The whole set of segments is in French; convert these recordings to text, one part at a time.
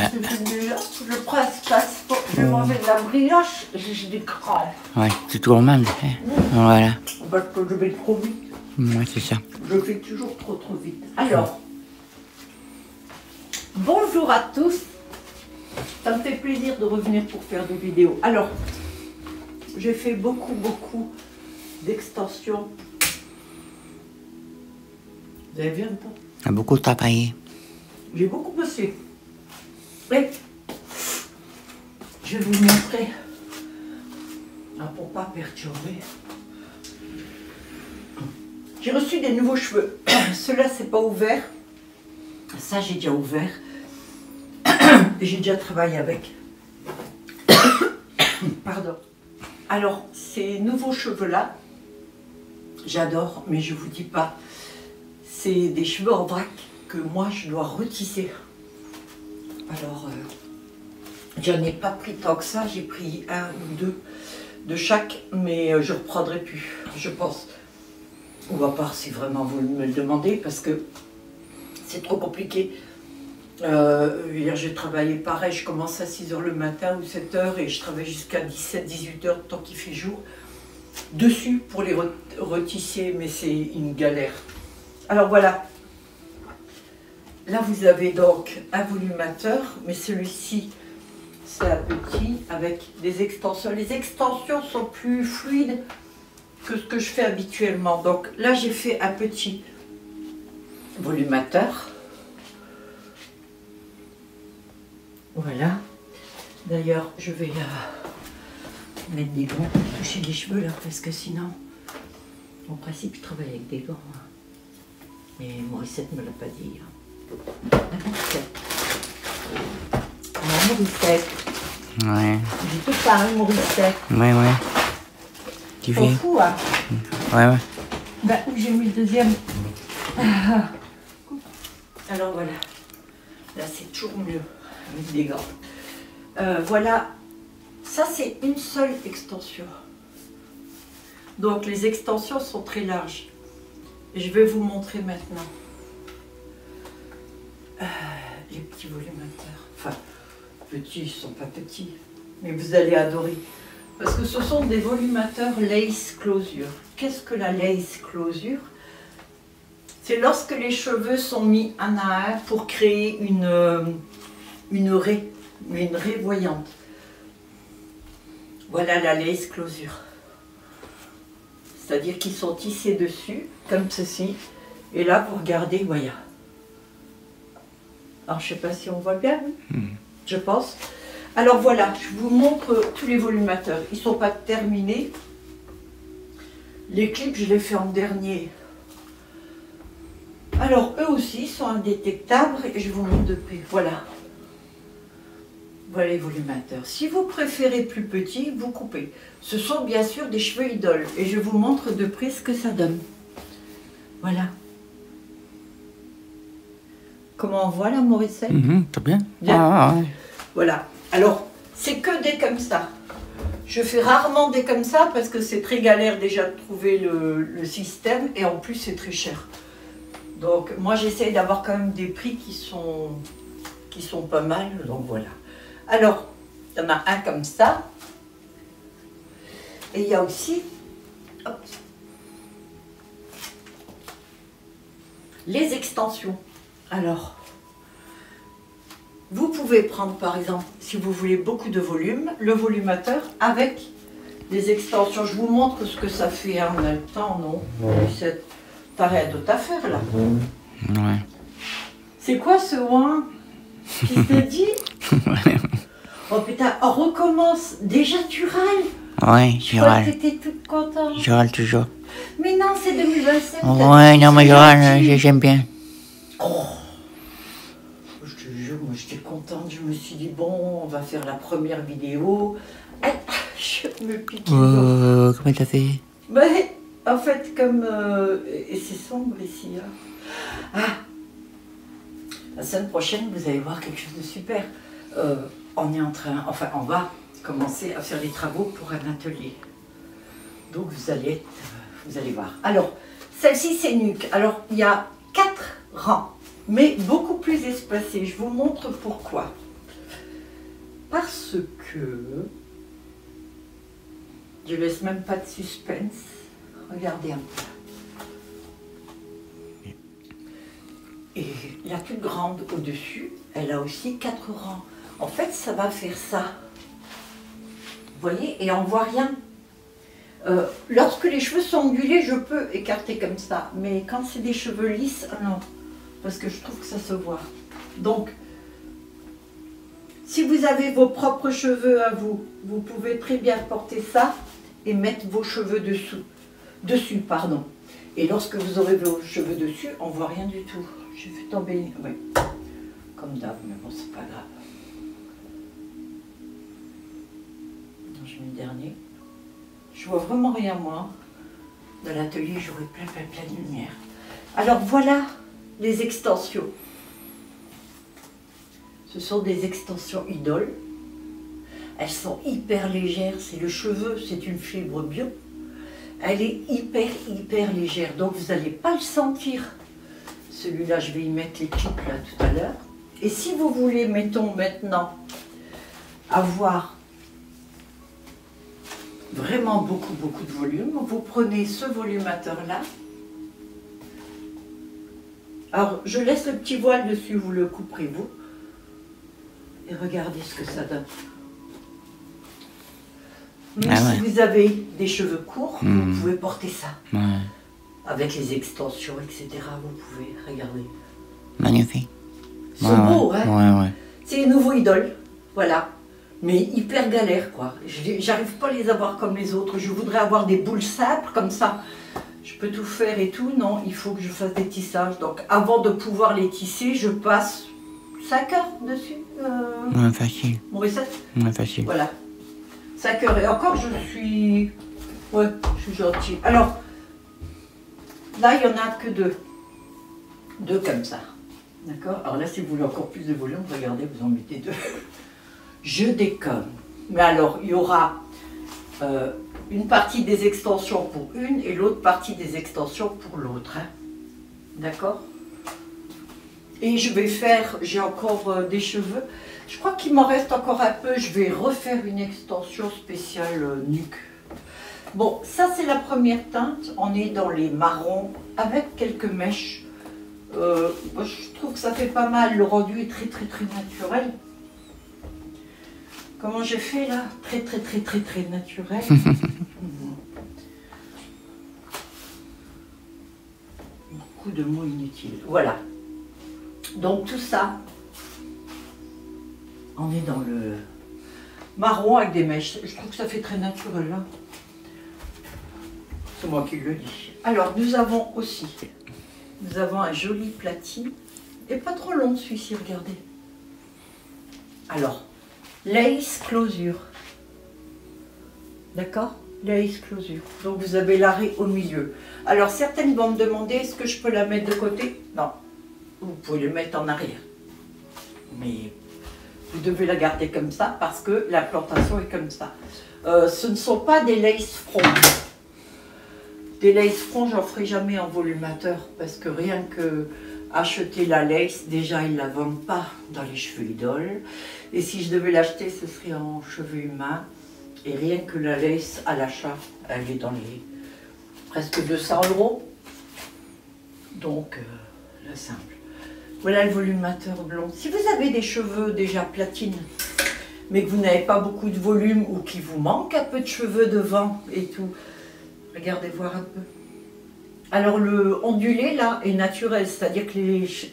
Je presse, je vais manger de la brioche, j'ai des crampes. Ouais, c'est tout mal. Hein. Voilà. Parce que je vais trop vite. Ouais, c'est ça. Je fais toujours trop vite. Alors, bonjour à tous. Ça me fait plaisir de revenir pour faire des vidéos. Alors, j'ai fait beaucoup d'extensions. Vous avez vu un peu? On a beaucoup travaillé. J'ai beaucoup bossé. Et je vais vous montrer, pour pas perturber. J'ai reçu des nouveaux cheveux. Ceux-là, c'est pas ouvert. Ça, j'ai déjà ouvert. Et j'ai déjà travaillé avec. Pardon. Alors, ces nouveaux cheveux-là, j'adore, mais je vous dis pas. C'est des cheveux en vrac que moi, je dois retisser. Alors, j'en ai pas pris tant que ça. J'ai pris 1 ou 2 de chaque, mais je reprendrai plus, je pense. Ou à part si vraiment vous me le demandez, parce que c'est trop compliqué. Hier, j'ai travaillé pareil, je commence à 6 h le matin ou 7 h et je travaille jusqu'à 17-18 h tant qu'il fait jour. Dessus pour les retisser, mais c'est une galère. Alors voilà. Là, vous avez donc un volumateur, mais celui-ci, c'est un petit avec des extensions. Les extensions sont plus fluides que ce que je fais habituellement. Donc là, j'ai fait un petit volumateur. Voilà. D'ailleurs, je vais mettre des gants pour toucher les cheveux là, parce que sinon, en principe, je travaille avec des gants. Hein. Mais Morissette ne me l'a pas dit. Hein. Morissette. Ouais. J'ai tout pareil, Morissette. Ouais. Tu fais? Fou, hein. Ouais. Ben, où j'ai mis le deuxième. Alors voilà. Là, c'est toujours mieux avec des gants. Voilà. Ça, c'est une seule extension. Donc, les extensions sont très larges. Et je vais vous montrer maintenant. Les petits volumateurs. Enfin, petits, ils ne sont pas petits. Mais vous allez adorer. Parce que ce sont des volumateurs lace closure. Qu'est-ce que la lace closure? C'est lorsque les cheveux sont mis un à un pour créer une raie voyante. Voilà la lace closure. C'est-à-dire qu'ils sont tissés dessus, comme ceci. Et là, vous regardez, voilà. Alors, je ne sais pas si on voit bien, je pense. Alors voilà, je vous montre tous les volumateurs. Ils ne sont pas terminés. Les clips, je les fais en dernier. Alors, eux aussi sont indétectables et je vous montre de près. Voilà. Voilà les volumateurs. Si vous préférez plus petit, vous coupez. Ce sont bien sûr des cheveux idoles. Et je vous montre de près ce que ça donne. Voilà. Comment on voit la Morissette? C'est bien. Bien. Ouais. Voilà. Alors, c'est que des comme ça. Je fais rarement des comme ça parce que c'est très galère déjà de trouver le système. Et en plus, c'est très cher. Donc, moi, j'essaye d'avoir quand même des prix qui sont pas mal. Donc, voilà. Alors, il y en a un comme ça. Et il y a aussi les extensions. Alors, vous pouvez prendre par exemple, si vous voulez beaucoup de volume, le volumateur avec les extensions. Je vous montre ce que ça fait. Hein. On a le temps, non? T'as rien d'autre à faire là. Ouais. C'est quoi ce ouin qui te dit? Oh putain, on recommence. Déjà tu râles? Ouais, je râle. T'étais toute contente. Je râle toujours. Mais non, c'est 2027. Ouais, non, mais je râle, j'aime bien. Oh. Je te jure, moi j'étais contente. Je me suis dit, bon, on va faire la première vidéo. Ah, je me pique. Comment t'as fait? Ben, en fait, comme... et c'est sombre ici. Hein. Ah. La semaine prochaine, vous allez voir quelque chose de super. On est en train... Enfin, on va commencer à faire des travaux pour un atelier. Donc, vous allez voir. Alors, celle-ci, c'est nuque. Alors, il y a 4 rangs, mais beaucoup plus espacés. Je vous montre pourquoi. Parce que je laisse même pas de suspense. Regardez un peu. Et la toute grande au-dessus, elle a aussi 4 rangs. En fait, ça va faire ça. Vous voyez, et on voit rien. Lorsque les cheveux sont ondulés, je peux écarter comme ça. Mais quand c'est des cheveux lisses, non. Parce que je trouve que ça se voit. Donc, si vous avez vos propres cheveux à vous, vous pouvez très bien porter ça et mettre vos cheveux dessus, pardon. Et lorsque vous aurez vos cheveux dessus, on ne voit rien du tout. J'ai fait tomber, oui, comme d'hab, mais bon, c'est pas grave. Non, je mets le dernier. Je vois vraiment rien, moi. Dans l'atelier, j'aurai plein de lumière. Alors voilà les extensions. Ce sont des extensions Idol. Elles sont hyper légères. C'est le cheveu, c'est une fibre bio. Elle est hyper légère. Donc vous n'allez pas le sentir. Celui-là, je vais y mettre les clips là tout à l'heure. Et si vous voulez, mettons maintenant, avoir vraiment beaucoup de volume, vous prenez ce volumateur-là. Alors, je laisse le petit voile dessus, vous le couperez vous. Et regardez ce que ça donne. Même si vous avez des cheveux courts, vous pouvez porter ça. Ouais. Avec les extensions, etc. Vous pouvez, regarder. Magnifique. C'est beau, hein? Ouais. C'est les nouveaux idoles, voilà. Mais hyper galère, quoi. J'arrive pas à les avoir comme les autres. Je voudrais avoir des boules simples, comme ça. Je peux tout faire et tout. Non, il faut que je fasse des tissages. Donc, avant de pouvoir les tisser, je passe 5 heures dessus. Ouais, facile. Morissette? Ouais, facile. Voilà. 5 heures. Et encore, je suis gentille. Alors, là, il n'y en a que 2. 2 comme ça. D'accord? Alors là, si vous voulez encore plus de volume, regardez, vous en mettez 2. Je déconne. Mais alors, il y aura une partie des extensions pour une et l'autre partie des extensions pour l'autre. Hein. D'accord? Et je vais faire, j'ai encore des cheveux. Je crois qu'il m'en reste encore un peu. Je vais refaire une extension spéciale nuque. Bon, ça c'est la première teinte. On est dans les marrons avec quelques mèches. Moi, je trouve que ça fait pas mal. Le rendu est très naturel. Comment j'ai fait là? Très naturel. Beaucoup de mots inutiles. Voilà. Donc tout ça, on est dans le marron avec des mèches. Je trouve que ça fait très naturel là. C'est moi qui le dis. Alors nous avons aussi, un joli platine. Et pas trop long celui-ci, regardez. Alors, lace closure. D'accord? Lace closure. Donc vous avez l'arrêt au milieu. Alors certaines vont me demander, est-ce que je peux la mettre de côté? Non. Vous pouvez le mettre en arrière. Mais vous devez la garder comme ça parce que la plantation est comme ça. Ce ne sont pas des lace front. Des lace front, j'en ferai jamais en volumateur parce que rien que acheter la lace, déjà ils ne la vendent pas dans les cheveux idoles. Et si je devais l'acheter, ce serait en cheveux humains. Et rien que la lace à l'achat, elle est dans les presque 200 €. Donc, la simple. Voilà le volumateur blond. Si vous avez des cheveux déjà platine, mais que vous n'avez pas beaucoup de volume ou qu'il vous manque un peu de cheveux devant et tout, regardez voir un peu. Alors le ondulé là est naturel, c'est-à-dire que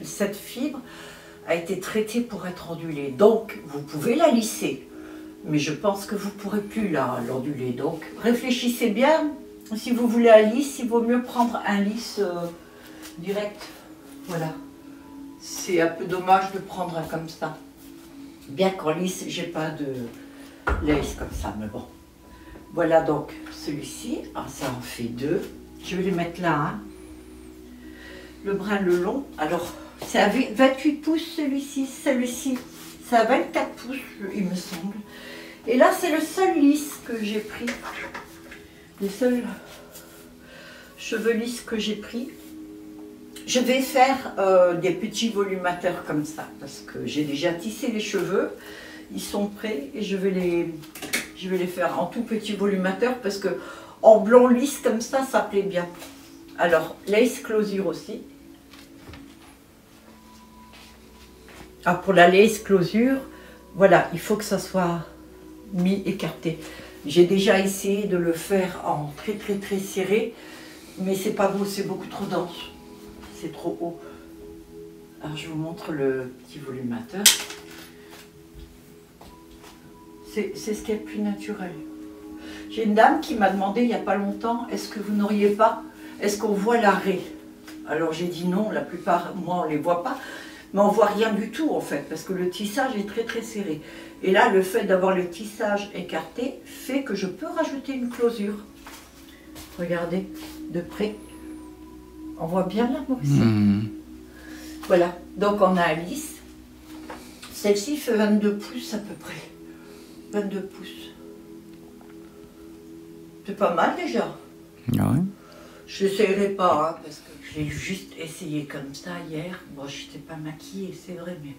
cette fibre a été traitée pour être ondulée. Donc vous pouvez la lisser, mais je pense que vous ne pourrez plus l'onduler. Donc réfléchissez bien, si vous voulez un lisse, il vaut mieux prendre un lisse direct. Voilà. C'est un peu dommage de prendre un comme ça. Bien qu'en lisse, j'ai pas de lace comme ça, mais bon. Voilà donc celui-ci. Ah, ça en fait 2. Je vais les mettre là. Hein. Le brun, le long. Alors, c'est à 28 pouces celui-ci. Celui-ci, c'est à 24 pouces, il me semble. Et là, c'est le seul lisse que j'ai pris. Les seuls cheveux lisses que j'ai pris. Je vais faire des petits volumateurs comme ça, parce que j'ai déjà tissé les cheveux. Ils sont prêts et je vais les faire en tout petit volumateur parce que en blanc lisse comme ça plaît bien. Alors, lace closure aussi. Alors pour la lace closure, voilà, il faut que ça soit mi-écarté. J'ai déjà essayé de le faire en très serré, mais c'est pas beau, c'est beaucoup trop dense. C'est trop haut. Alors je vous montre le petit volumateur. C'est ce qui est le plus naturel. J'ai une dame qui m'a demandé il n'y a pas longtemps, est-ce que vous n'auriez pas, est-ce qu'on voit l'arrêt? Alors j'ai dit non, la plupart, moi on ne les voit pas, mais on voit rien du tout en fait, parce que le tissage est très serré. Et là, le fait d'avoir le tissage écarté fait que je peux rajouter une closure. Regardez, de près. On voit bien là, Maurice. Voilà, donc on a Alice. Celle-ci fait 22 pouces à peu près. 22 pouces. C'est pas mal déjà. Ouais. Je n'essayerai pas, hein, parce que j'ai juste essayé comme ça hier. Bon, je n'étais pas maquillée, c'est vrai, mais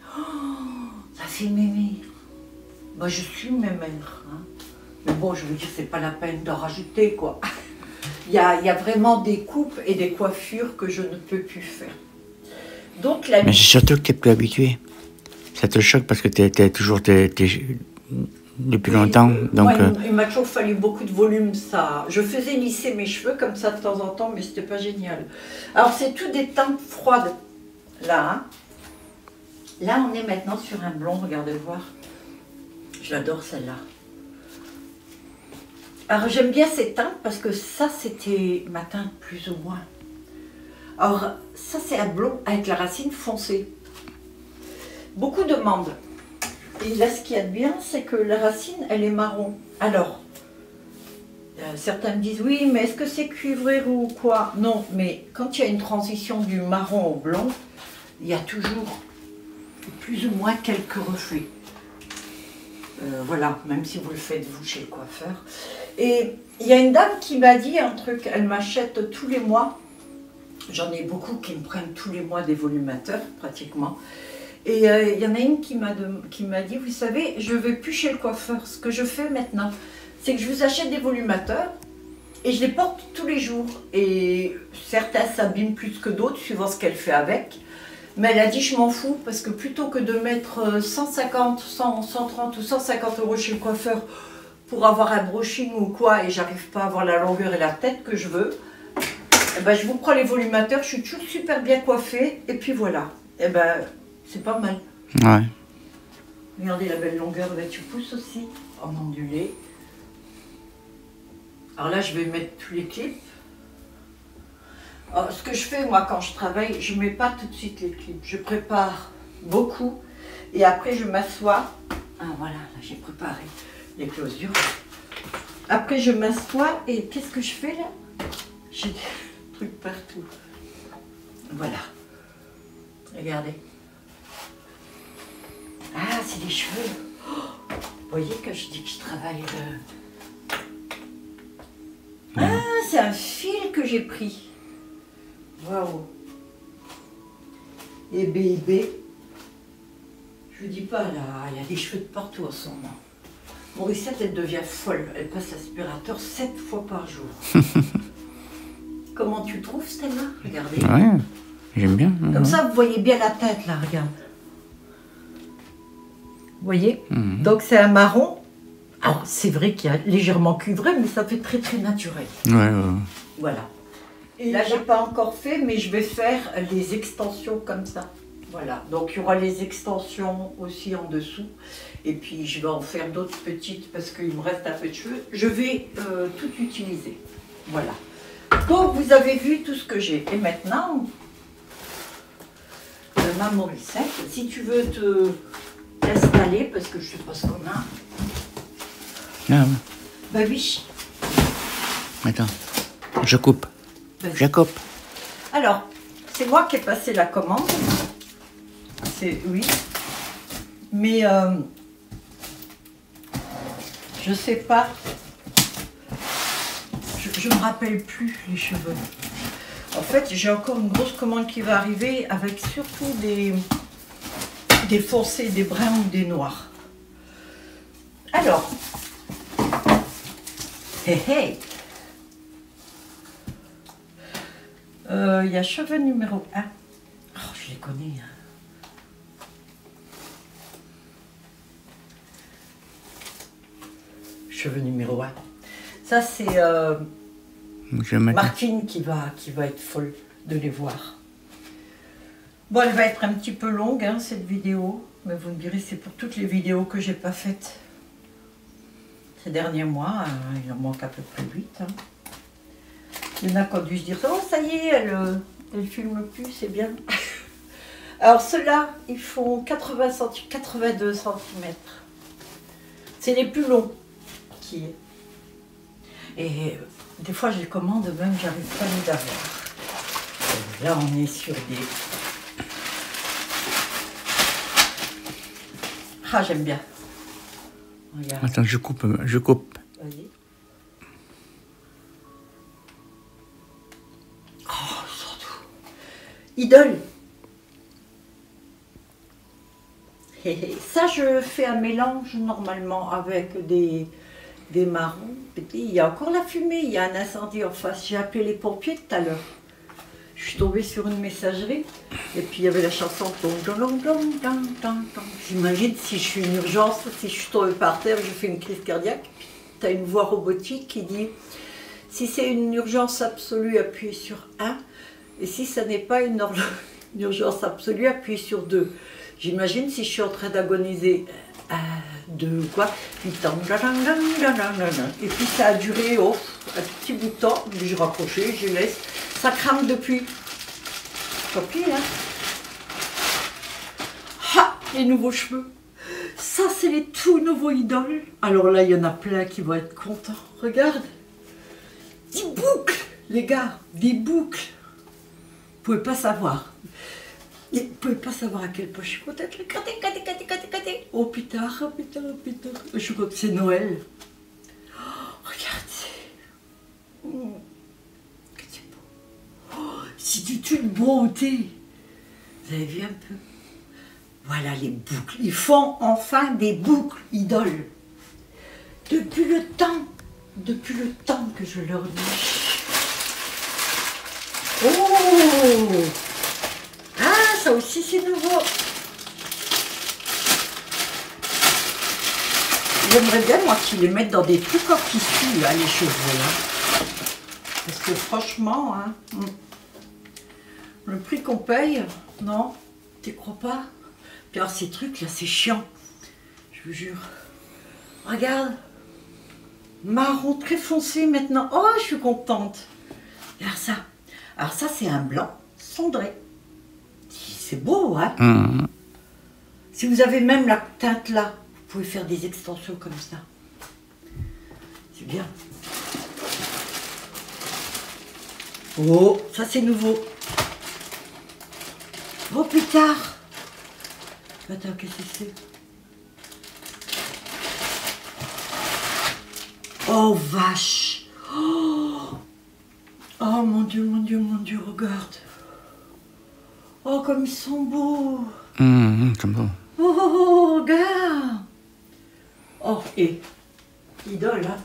ça fait mémé. Moi, je suis mémère. Hein. Mais bon, je veux dire, c'est pas la peine d'en rajouter, quoi. Il y a vraiment des coupes et des coiffures que je ne peux plus faire. Donc, Mais c'est surtout que tu n'es plus habitué. Ça te choque parce que tu es toujours depuis longtemps. Donc, il m'a toujours fallu beaucoup de volume, ça. Je faisais lisser mes cheveux comme ça de temps en temps, mais c'était pas génial. Alors, c'est tout des teintes froides, là. Hein. Là, on est maintenant sur un blond, regardez voir. J'adore celle-là. Alors, j'aime bien ces teintes parce que ça, c'était ma teinte plus ou moins. Alors, ça, c'est un blond avec la racine foncée. Beaucoup demandent. Et là, ce qu'il y a de bien, c'est que la racine, elle est marron. Alors, certains me disent, oui, mais est-ce que c'est cuivré ou quoi? Non, mais quand il y a une transition du marron au blond, il y a toujours plus ou moins quelques reflets. Voilà, même si vous le faites vous chez le coiffeur. Et il y a une dame qui m'a dit un truc, elle m'achète tous les mois. J'en ai beaucoup qui me prennent tous les mois des volumateurs, pratiquement. Et il y en a une qui m'a dit, vous savez, je ne vais plus chez le coiffeur. Ce que je fais maintenant, c'est que je vous achète des volumateurs et je les porte tous les jours. Et certains s'abîment plus que d'autres, suivant ce qu'elle fait avec. Mais elle a dit, je m'en fous, parce que plutôt que de mettre 150, 100, 130 ou 150 € chez le coiffeur pour avoir un brushing ou quoi, et j'arrive pas à avoir la longueur et la tête que je veux, eh ben, je vous prends les volumateurs, je suis toujours super bien coiffée, et puis voilà. Eh ben, c'est pas mal. Ouais. Regardez la belle longueur de 28 pouces aussi, en ondulé. Alors là, je vais mettre tous les clips. Alors, ce que je fais, moi, quand je travaille, je ne mets pas tout de suite les clips. Je prépare beaucoup et après, je m'assois. Ah, voilà, là, j'ai préparé les closures. Après, je m'assois et qu'est-ce que je fais là? J'ai des trucs partout. Voilà. Regardez. Ah, c'est des cheveux. Oh, vous voyez que je dis que je travaille Ah, c'est un fil que j'ai pris. Waouh. Et bébé. Je vous dis pas, là, il y a des cheveux de partout en ce moment. Mauricette, elle devient folle. Elle passe l'aspirateur 7 fois par jour. Comment tu trouves, Stella? Regardez. Ouais, j'aime bien. Comme ça, vous voyez bien la tête, là, regarde. Vous voyez? Donc, c'est un marron. Alors, c'est vrai qu'il y a légèrement cuivré, mais ça fait très naturel. Ouais. Voilà. Et là, j'ai pas encore fait, mais je vais faire les extensions comme ça. Voilà. Donc, il y aura les extensions aussi en dessous. Et puis, je vais en faire d'autres petites parce qu'il me reste un peu de cheveux. Je vais tout utiliser. Voilà. Donc, vous avez vu tout ce que j'ai. Et maintenant, ma Mauricette, si tu veux t'installer, parce que je sais pas ce qu'on a. Ah ouais. Bah oui. Attends, je coupe. Je coupe. Alors, c'est moi qui ai passé la commande. C'est oui. Mais je sais pas. Je me rappelle plus les cheveux. En fait, j'ai encore une grosse commande qui va arriver avec surtout des foncés, des bruns ou des noirs. Alors, hey, hey. Il y a cheveux numéro 1. Oh, je les connais. Hein. Cheveux numéro 1. Ça, c'est Martine qui va être folle de les voir. Bon, elle va être un petit peu longue, hein, cette vidéo. Mais vous me direz, c'est pour toutes les vidéos que j'ai pas faites ces derniers mois. Il en manque à peu près 8. Hein. Il y en a qui ont dû se dire, oh, ça y est, elle filme plus, c'est bien. Alors, ceux-là, ils font 82 cm. C'est les plus longs qui est. Et des fois, je les commande, même, j'arrive pas à les avoir. Là, on est sur des... Ah, j'aime bien. Regarde. Attends, je coupe. Vas-y. Oh, surtout. Idole. Ça, je fais un mélange normalement avec des marrons. Il y a encore la fumée, il y a un incendie en face. J'ai appelé les pompiers tout à l'heure. Je suis tombée sur une messagerie et puis il y avait la chanson. J'imagine si je suis une urgence, si je suis tombée par terre, je fais une crise cardiaque. Tu as une voix robotique qui dit si c'est une urgence absolue, appuyez sur 1. Et si ça n'est pas une urgence absolue, appuyez sur 2. J'imagine si je suis en train d'agoniser. 2 quoi, 8 ans. Et puis ça a duré un petit bout de temps. Je raccrochais, je laisse. Ça crame depuis. Tant pis, hein. Ah, les nouveaux cheveux. Ça, c'est les tout nouveaux idoles. Alors là, il y en a plein qui vont être contents. Regarde. Des boucles, les gars. Des boucles. Vous pouvez pas savoir. Vous ne pouvez pas savoir à quel point je suis contente. Regardez. Oh putain. Je crois que c'est Noël. Oh, regardez. C'est beau. Oh, c'est du toute beauté. Vous avez vu un peu? Voilà les boucles. Ils font enfin des boucles idoles. Depuis le temps que je leur dis. Oh! Ah, ça aussi c'est nouveau. J'aimerais bien moi qu'ils les mettent dans des trucs en tissu là, les cheveux là. Parce que franchement, hein, le prix qu'on paye, non, tu crois pas? Puis alors ces trucs là, c'est chiant. Je vous jure. Regarde. Marron très foncé maintenant. Oh, je suis contente. Regarde ça. Alors ça c'est un blanc cendré. C'est beau, hein? Si vous avez même la teinte là, vous pouvez faire des extensions comme ça. C'est bien. Oh, ça c'est nouveau. Oh, plus tard. Attends, qu'est-ce que c'est? Oh, vache. Oh, mon Dieu, regarde. Oh, comme ils sont beaux. Comme ça. Oh, regarde. Oh, et idole, hein.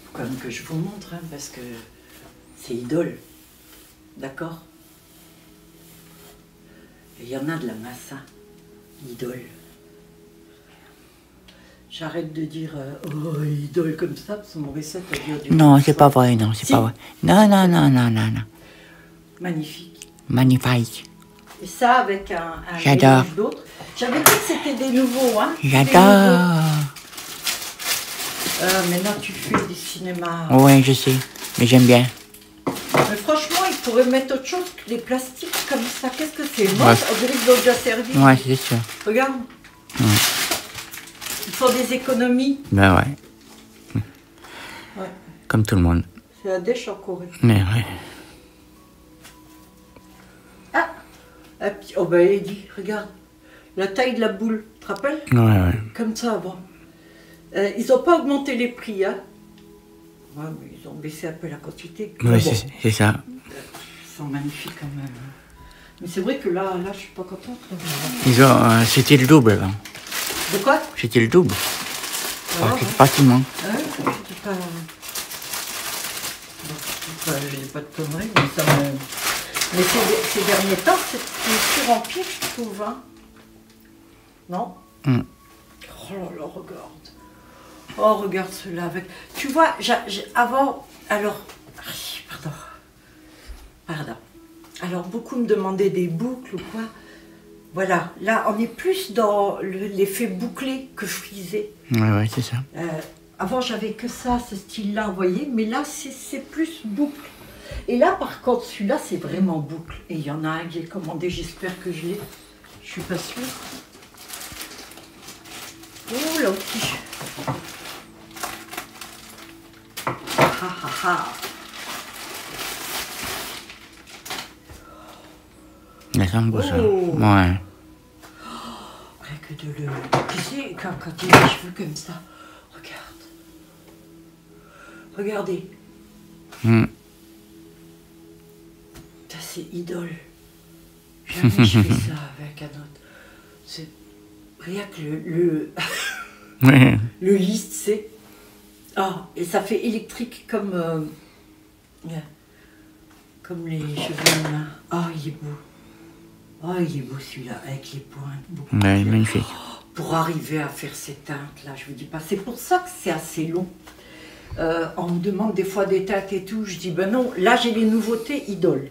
Faut quand même que je vous montre, hein, parce que c'est idole. D'accord? Et il y en a de la masse, hein. Idole. J'arrête de dire oh, idole comme ça, parce que mon recette a dire du... Non, c'est pas vrai, non, c'est pas vrai. Non. Magnifique. Magnifique. Et ça avec un J'adore. mélange d'autres. J'avais dit que c'était des nouveaux, hein. J'adore. Maintenant tu fais du cinéma. Oui, je sais, mais j'aime bien. Mais franchement, ils pourraient mettre autre chose que des plastiques comme ça. Qu'est-ce que c'est? Moi, on dirait qu'ils ont déjà servi. Ouais, c'est sûr. Regarde. Ils font des économies. Ben ouais. Ouais. Comme tout le monde. C'est la dèche en Corée. Mais ouais. Ah, oh ben Eddie, regarde. La taille de la boule, tu te rappelles? Ouais. Comme ça avant. Ils n'ont pas augmenté les prix, hein. Ouais, mais ils ont baissé un peu la quantité. Ouais, bon, c'est ça. ils sont magnifiques quand même. Mais c'est vrai que là, je suis pas contente. Ils ont, c'était le double avant. De quoi? C'était le double. Ouais. Pratiquement. Ouais, c'était pas... Bon, je dis pas de conneries, mais ça me... Mais ces derniers temps, c'est de pire en pire, je trouve, hein. Non? Oh là là, regarde. Oh, regarde cela avec... Tu vois, avant... Alors... Pardon. Alors, beaucoup me demandaient des boucles ou quoi. Voilà, là, on est plus dans l'effet bouclé que frisé. Ouais, c'est ça. Avant, j'avais que ça, ce style-là, vous voyez. Mais là, c'est plus boucle. Et là, par contre, celui-là, c'est vraiment boucle. Et il y en a un que j'ai commandé, j'espère que je l'ai. Je suis pas sûre. Oh, là aussi. Mais c'est un beau, ça. Oh. Ouais. Rien que de le... Tu sais, quand il a les cheveux comme ça, regarde. Regardez. Ça, c'est idole. Jamais je fais ça avec un autre. C'est rien que le lisse, c'est... Ah, et ça fait électrique comme les cheveux humains. Ah, il est beau. Ah, il est beau celui-là, avec les pointes. Ouais, magnifique. Pour arriver à faire ces teintes-là, je vous dis pas. C'est pour ça que c'est assez long. On me demande des fois des teintes et tout. Je dis, ben non, là j'ai les nouveautés Idol.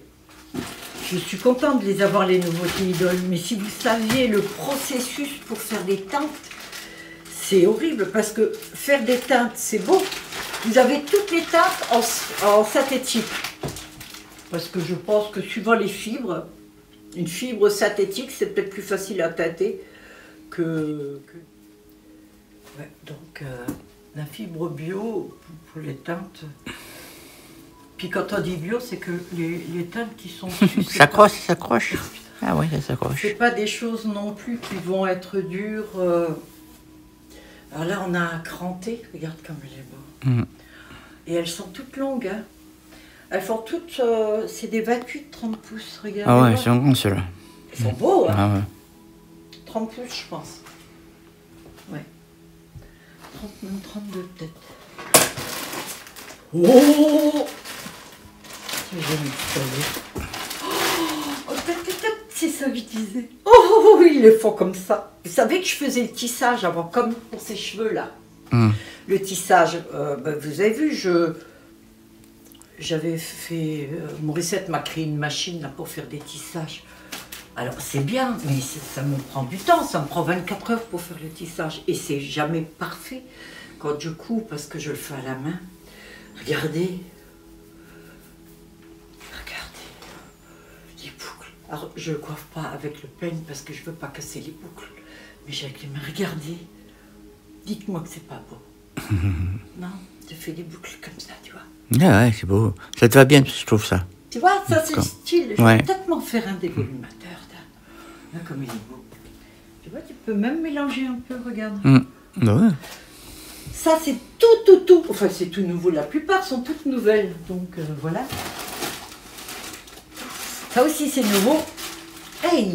Je suis contente de les avoir, les nouveautés Idol. Mais si vous saviez le processus pour faire des teintes, c'est horrible. Parce que faire des teintes, c'est beau. Vous avez toutes les teintes en synthétique. Parce que je pense que suivant les fibres, une fibre synthétique, c'est peut-être plus facile à teinter que... Ouais, donc, la fibre bio, pour les teintes... Puis quand on dit bio, c'est que les teintes qui sont dessus... Ça s'accroche. Ah oui, ça s'accroche. C'est pas des choses non plus qui vont être dures. Alors là, on a un cranté. Regarde comme elle est beau. Et elles sont toutes longues, hein. Elles font toutes... c'est des 28-30 pouces, regarde. Ah ouais, ils sont grands ceux-là. Ils sont beaux, hein. Ah ouais. 30 pouces, je pense. Ouais. 30, même 32 peut-être. Oh! C'est ça que je disais. Oh, ils le font comme ça. Vous savez que je faisais le tissage avant, comme pour ces cheveux-là. Le tissage, vous avez vu, j'avais fait... Morissette m'a créé une machine là, pour faire des tissages. Alors c'est bien, mais ça me prend du temps. Ça me prend 24 heures pour faire le tissage. Et c'est jamais parfait quand je couds, parce que je le fais à la main. Regardez. Les boucles. Alors je ne coiffe pas avec le peigne parce que je ne veux pas casser les boucles. Mais j'ai avec les mains. Regardez. Dites-moi que c'est pas beau. Non, je fais des boucles comme ça, tu vois. Ah ouais, c'est beau. Ça te va bien, je trouve ça. Tu vois, ça c'est le style. Je Ouais. vais peut-être m'en faire un dévolumateur. Là, comme il est beau. Tu vois, tu peux même mélanger un peu, regarde. Ouais. Ça c'est tout. Enfin, c'est tout nouveau. La plupart sont toutes nouvelles. Donc voilà. Ça aussi c'est nouveau. Hey!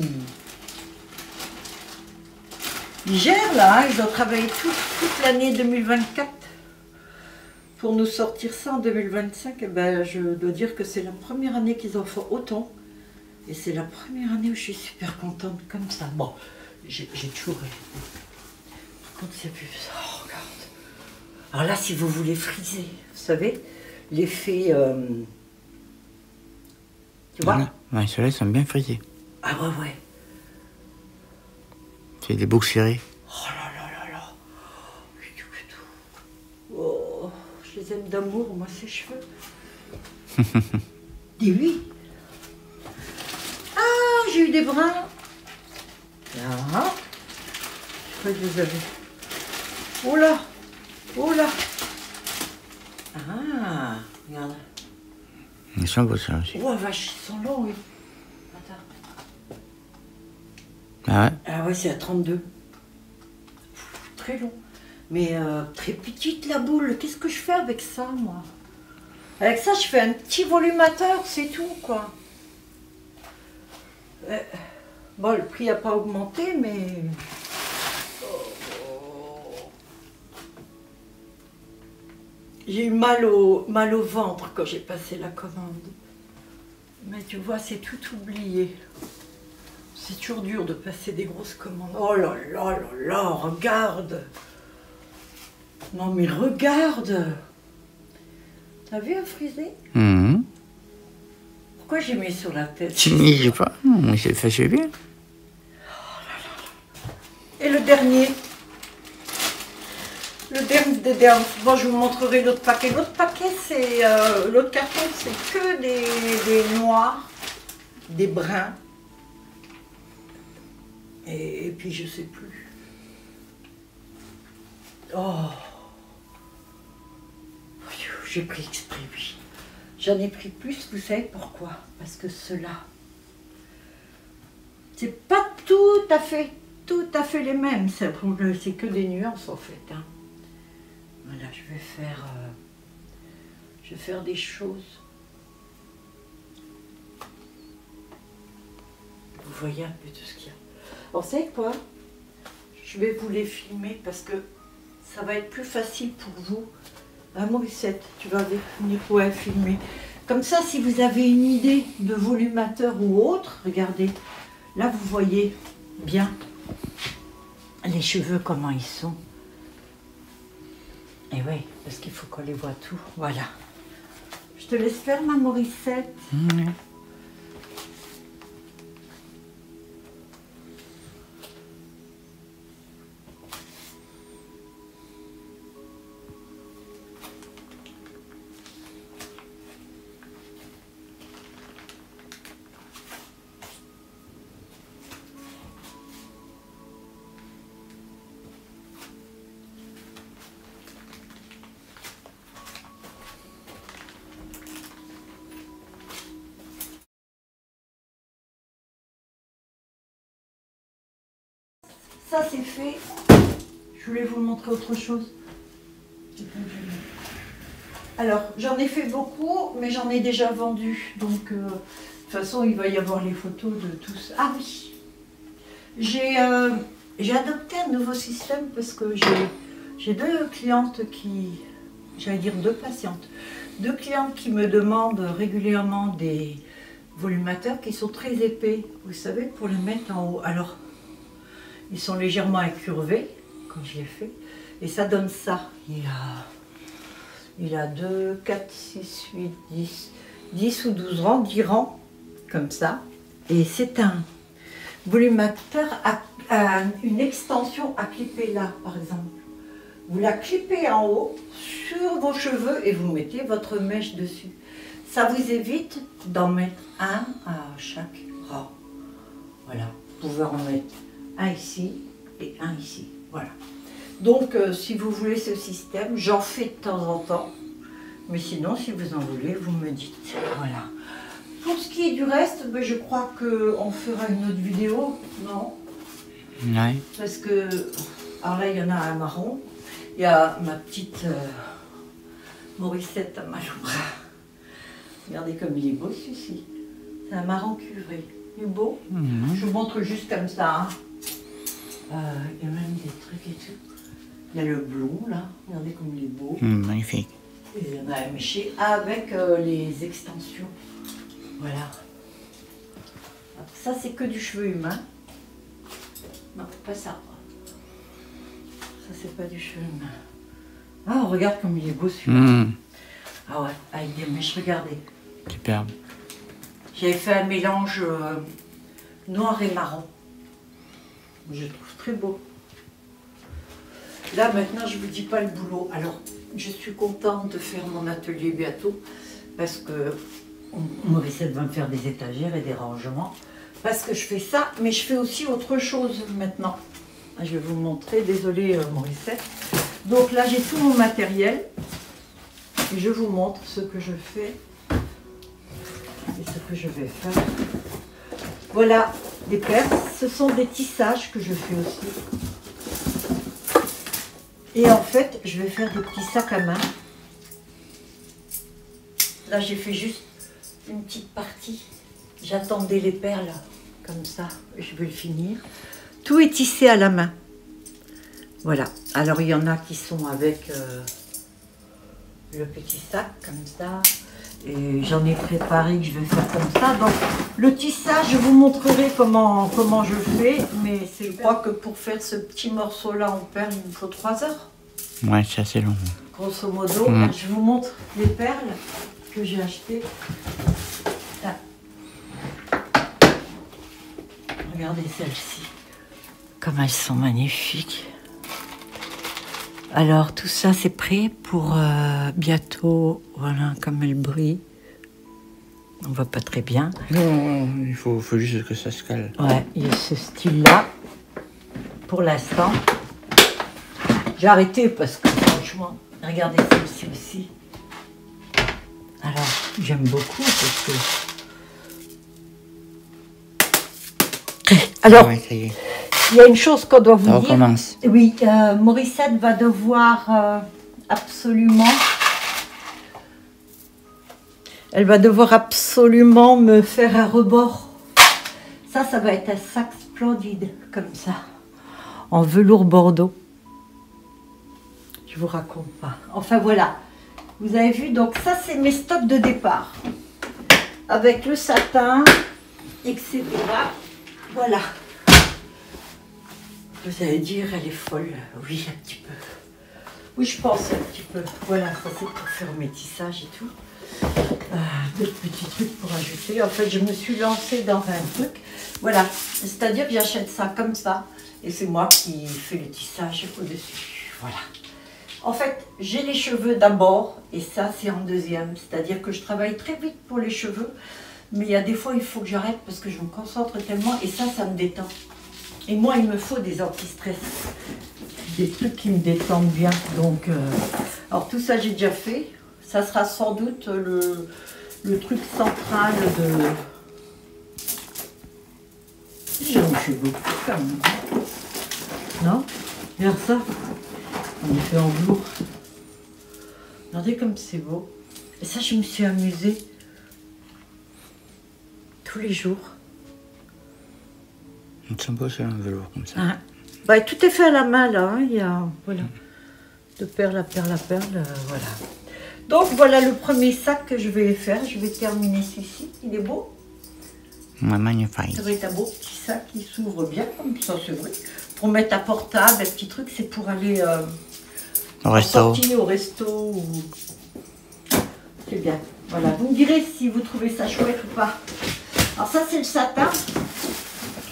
Ils gèrent là, hein, ils ont travaillé toute l'année 2024 pour nous sortir ça en 2025. Et ben, je dois dire que c'est la première année qu'ils en font autant. Et c'est la première année où je suis super contente comme ça. Bon, j'ai toujours rêvé. Par contre, c'est plus ça. Oh, regarde. Alors là, si vous voulez friser, vous savez, l'effet... tu vois? Ouais, ceux-là, ils sont bien frisés. Ah ouais. C'est des boucles serrées. Oh là. Oh, je les aime d'amour, moi, ces cheveux. Dis oui. Ah, j'ai eu des brins. Là. Je crois que je les avais. Oh là. Ah, regarde. Ils sont beaux, ça aussi. Oh, vache, ils sont longs, oui. Attends. Ah ouais? Ah ouais, c'est à 32. Très long. Mais très petite la boule. Qu'est-ce que je fais avec ça, moi? Avec ça, je fais un petit volumateur, c'est tout, quoi. Bon, le prix n'a pas augmenté, mais... J'ai eu mal au ventre quand j'ai passé la commande. Mais tu vois, c'est tout oublié. C'est toujours dur de passer des grosses commandes. Oh là là là là, regarde. Non mais regarde. T'as vu un frisé? Pourquoi j'ai mis sur la tête? Je sais pas, mais c'est fait bien. Et le dernier? Le dernier. Bon, je vous montrerai l'autre paquet. L'autre paquet, c'est... l'autre carton, c'est que des noirs, des bruns. Et puis, je sais plus. Oh. J'ai pris exprès, oui. J'en ai pris plus, vous savez pourquoi? Parce que ceux-là, c'est pas tout à fait les mêmes. C'est que des nuances, en fait. Hein. Voilà, je vais faire des choses. Vous voyez un peu tout ce qu'il y a. Alors, vous savez quoi? Je vais vous les filmer parce que ça va être plus facile pour vous. Ah, Morissette, tu vas venir filmer. Comme ça, si vous avez une idée de volumateur ou autre, regardez. Là, vous voyez bien les cheveux, comment ils sont. Et oui, parce qu'il faut qu'on les voit tout. Voilà. Je te laisse faire, ma Morissette. Ça, c'est fait. Je voulais vous montrer autre chose. Alors, j'en ai fait beaucoup, mais j'en ai déjà vendu. Donc, de toute façon, il va y avoir les photos de tous. Ah oui, j'ai adopté un nouveau système parce que j'ai deux clientes qui... J'allais dire deux patientes. Deux clientes qui me demandent régulièrement des volumateurs qui sont très épais. Vous savez, pour les mettre en haut. Alors, ils sont légèrement incurvés, comme je l'ai fait. Et ça donne ça. Il a 2, 4, 6, 8, 10 ou 12 rangs, 10 rangs, comme ça. Et c'est un volumateur à une extension à clipper là, par exemple. Vous la clippez en haut, sur vos cheveux, et vous mettez votre mèche dessus. Ça vous évite d'en mettre un à chaque rang. Voilà, vous pouvez en mettre un ici et un ici. Voilà. Donc, si vous voulez ce système, j'en fais de temps en temps. Mais sinon, si vous en voulez, vous me dites. Voilà. Pour ce qui est du reste, ben, je crois qu'on fera une autre vidéo, non? Ouais. Parce que, alors là, il y en a un marron. Il y a ma petite Morissette à Malobra. Regardez comme il est beau, celui-ci. C'est un marron cuivré. Il est beau. Je vous montre juste comme ça. Hein. Il y a même des trucs et tout. Il y a le blond là, regardez comme il est beau. Magnifique. Et il y en a un méché avec les extensions. Voilà. Ça c'est que du cheveu humain. Non, pas ça. Ça c'est pas du cheveu humain. Ah, regarde comme il est beau celui-là. Ah ouais, avec des mèches, regardez. Superbe. J'avais fait un mélange noir et marron. Je le trouve très beau. Là, maintenant, je ne vous dis pas le boulot. Alors, je suis contente de faire mon atelier bientôt parce que Morissette va me faire des étagères et des rangements. Parce que je fais ça, mais je fais aussi autre chose maintenant. Je vais vous montrer. Désolée, Morissette. Donc là, j'ai tout mon matériel. Et je vous montre ce que je fais et ce que je vais faire. Voilà, des perles. Ce sont des tissages que je fais aussi. Et en fait, je vais faire des petits sacs à main. Là, j'ai fait juste une petite partie. J'attendais les perles, comme ça. Je vais le finir. Tout est tissé à la main. Voilà. Alors, il y en a qui sont avec le petit sac comme ça. Et j'en ai préparé que je vais faire comme ça. Donc le tissage, je vous montrerai comment je fais. Mais je crois que pour faire ce petit morceau-là en perles, il me faut 3 heures. Ouais, c'est assez long. Grosso modo, je vous montre les perles que j'ai achetées. Là. Regardez celles-ci. Comme elles sont magnifiques. Alors tout ça c'est prêt pour bientôt, voilà, comme elle brille. On voit pas très bien. Non, il faut juste que ça se cale. Ouais, il y a ce style-là. Pour l'instant. J'ai arrêté parce que franchement, regardez celle-ci aussi. Alors, j'aime beaucoup parce que... Alors, ouais, ça y est. il y a une chose qu'on doit vous Ça dire. recommence. Oui, Morissette va devoir absolument... Elle va devoir absolument me faire un rebord. Ça va être un sac splendide, comme ça. En velours bordeaux. Je vous raconte pas. Enfin, voilà. Vous avez vu, donc ça, c'est mes stocks de départ. Avec le satin, etc. Voilà. Vous allez dire, elle est folle. Oui, un petit peu. Oui, je pense un petit peu. Voilà, ça c'est pour faire mes tissages et tout. D'autres petits trucs pour ajouter. En fait, je me suis lancée dans un truc. Voilà, c'est-à-dire que j'achète ça comme ça. Et c'est moi qui fais le tissage au-dessus. Voilà. En fait, j'ai les cheveux d'abord. Et ça, c'est en deuxième. C'est-à-dire que je travaille très vite pour les cheveux. Mais il y a des fois, il faut que j'arrête parce que je me concentre tellement. Et ça me détend. Et moi, il me faut des anti-stress. Des trucs qui me détendent bien. Donc, alors tout ça, j'ai déjà fait. Ça sera sans doute le truc central de... J'en fais beaucoup quand même. Non? Regarde ça. On est fait en velours. Regardez comme c'est beau. Et ça, je me suis amusée. Tous les jours. C'est beau, c'est un velours comme ça. Ah. Bah, tout est fait à la main, là. Hein. Il y a, voilà. De perle à perle à perle, voilà. Donc, voilà le premier sac que je vais faire. Je vais terminer celui-ci. Il est beau. Ouais, magnifique. Ça va être un beau petit sac qui s'ouvre bien, comme ça, c'est vrai. Pour mettre à portable, un petit truc, c'est pour aller Au resto. sortir au resto. Ou... C'est bien. Voilà. Vous me direz si vous trouvez ça chouette ou pas. Alors, ça, c'est le satin.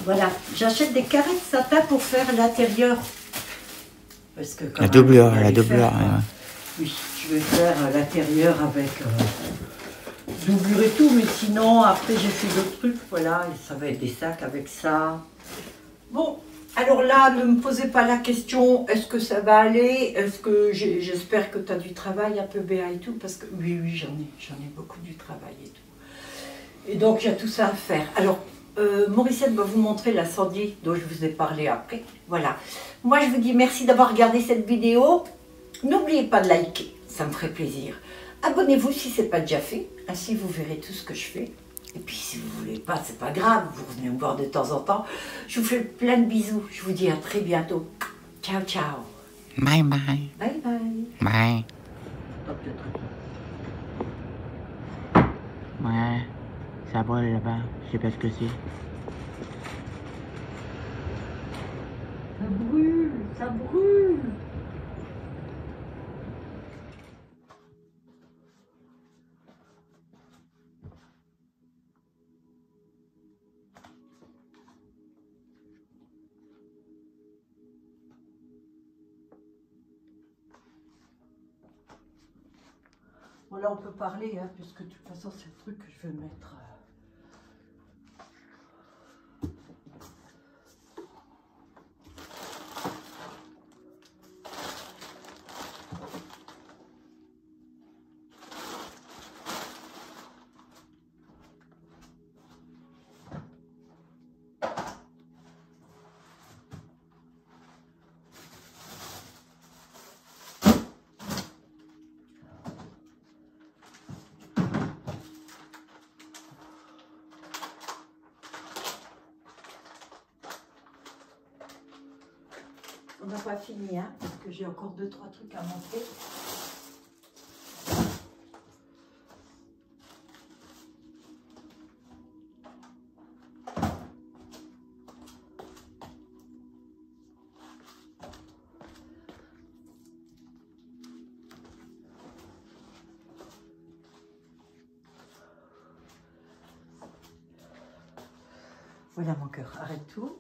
Voilà. J'achète des carrés de satin pour faire l'intérieur. Parce que quand La même, doublure, il y a la les doublure. faire, oui, je vais faire l'intérieur avec doublure et tout, mais sinon, après, j'ai fait d'autres trucs, voilà, et ça va être des sacs avec ça. Bon, alors là, ne me posez pas la question, est-ce que ça va aller? Est-ce que j'espère que tu as du travail un peu, Béa, et tout, parce que oui, j'en ai beaucoup du travail et tout. Et donc, il y a tout ça à faire. Alors, Morissette va vous montrer l'incendie dont je vous ai parlé après. Voilà. Moi, je vous dis merci d'avoir regardé cette vidéo. N'oubliez pas de liker, ça me ferait plaisir. Abonnez-vous si ce n'est pas déjà fait. Ainsi, vous verrez tout ce que je fais. Et puis, si vous ne voulez pas, c'est pas grave. Vous revenez me voir de temps en temps. Je vous fais plein de bisous. Je vous dis à très bientôt. Ciao, ciao. Bye bye. Bye, bye. Bye. Ouais, ça brûle là-bas. Je sais pas ce que c'est. Ça brûle, ça brûle. Bon, là, on peut parler, hein, puisque de toute façon, c'est le truc que je vais mettre. On n'a pas fini, hein, parce que j'ai encore 2-3 trucs à monter. Voilà mon cœur, arrête tout.